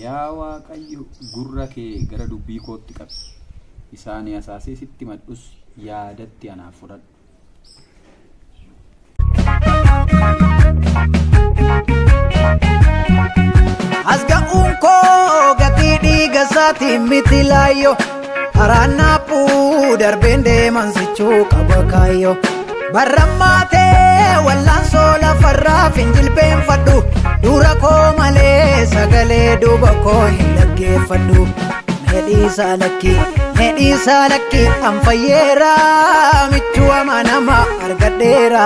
yaa Waaqayyo gurra kee gara dubbii kootti qabi. Isaan asaasee sitti madhus yaadatti anaaf fudhadhu. Asga'uun koo gatii dhiiga isaatiin miti laayyo. Haraanaapuu darbeen deeman sichuu qaba kaayyo. Barrammaatee wallaansoo lafarraa finjilbeenfadhu. Dura koo malee sagalee duuba koo hin dhaggeeffadhu. Medhiisaa lakki an fayyeera michuu amanama argadheera.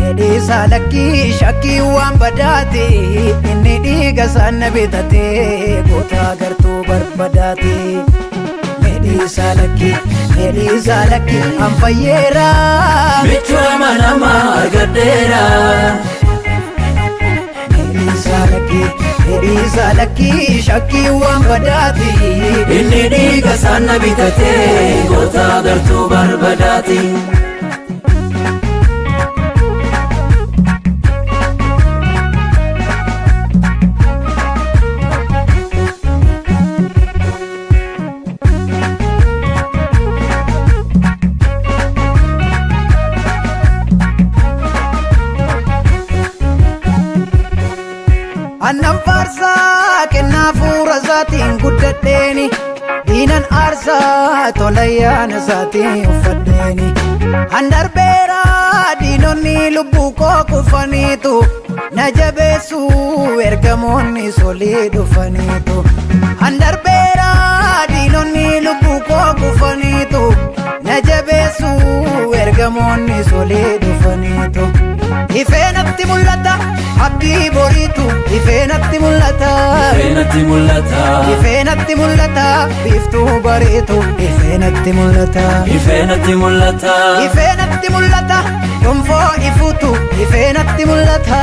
Medhiisaa lakki shakkii waan badaate inni dhiiga isaan na bitate goota agartuu barbadaate. Medhiisaa lakki an fayyeera michuu amanama argadheera. Medhiisaa lakki shakkii waan badaate inni dhiiga isaan na bitate goota agartuu barbadaate. Annan faarsaa kennaa fuura isaatiin guddadheeni. Diinan aarsaa tolayyaan isaatiin uffadheeni. Handarbeera diinonni lubbuu koo kufaniitu na jabeessu ergamoonni solii dhufaniitu. Handarbeera diinonni lubbuu koo kufaniitu na jabeessu ergamoonni solii dhufaniitu. Ifeenatti mul'ata abdii boriitu ifeenatti mul'ata. Ifeenatti mul'ata biiftuu bareetu ifeenatti mul'ata. Ifeenatti mul'ata gonfoo ifuutu ifeenatti mul'ata.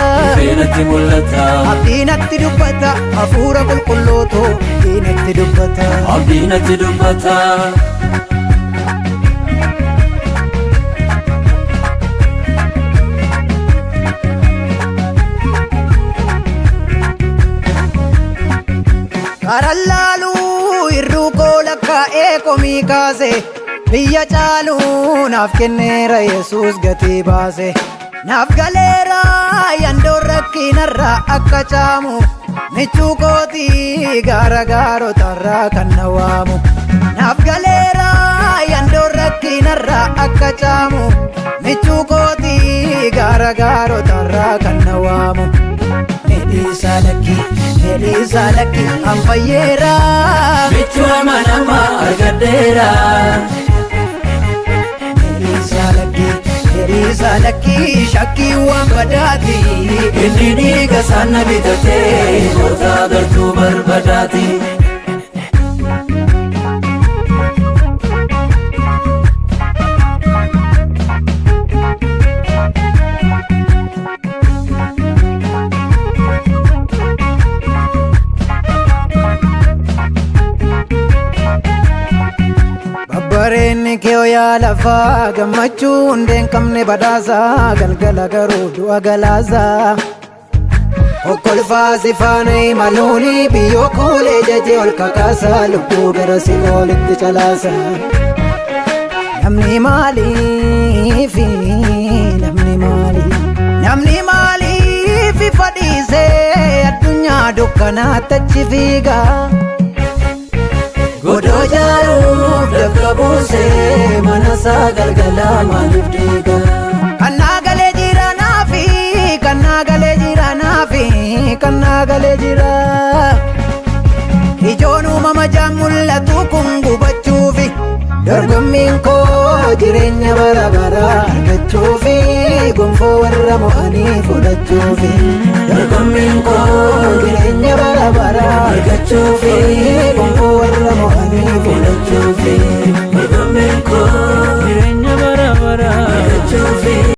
Abdiinatti dubbata hafuura qulqulluutu abdiinatti dubbata. Karallaaluu irruu koo lakkaa'ee komii kaase. Biyya caaluu naaf kenneera Yesuus gatii baase. Naaf galeera yandoon rakkinarraa akka caamu. Michuu kootii gaara gaarotarraa kan na waamu. Naaf galeera yandoon rakkinarraa akka caamu. Michuu kootii gaara gaarotarraa kan na waamu. Medhiisaa lakki an fayyeera michuu amanama argadheera. Medhiisaa lakki shakkii waan badaate inni dhiiga isaan na bitate goota agartuu barbadaate. Bareenni kee yaa lafaa gammachuu hundeen qabne badhaasaa galgala garuu du'a galaasaa. Okkolfaa si faana imaluuni biyyoo kuulee jajee ol kakaasaa lubbuu gara si olitti calaasa. Namni maaliif fadhiisee addunyaa dukkanaatti achi fiigaa. Godoo jaaruuf dafqa buusee manasaa galgalaa maaliif diiga. Kannaa galee jira. Ijoon uumama jaan mul'atu kun gubachuufi. Dorgommiin koo jireenya bara baraa argachuufi. Gonfoo warra mo'anii fudhachuufi. Dorgommiin koo jireenya bara baraa argachuufi. Gonfoo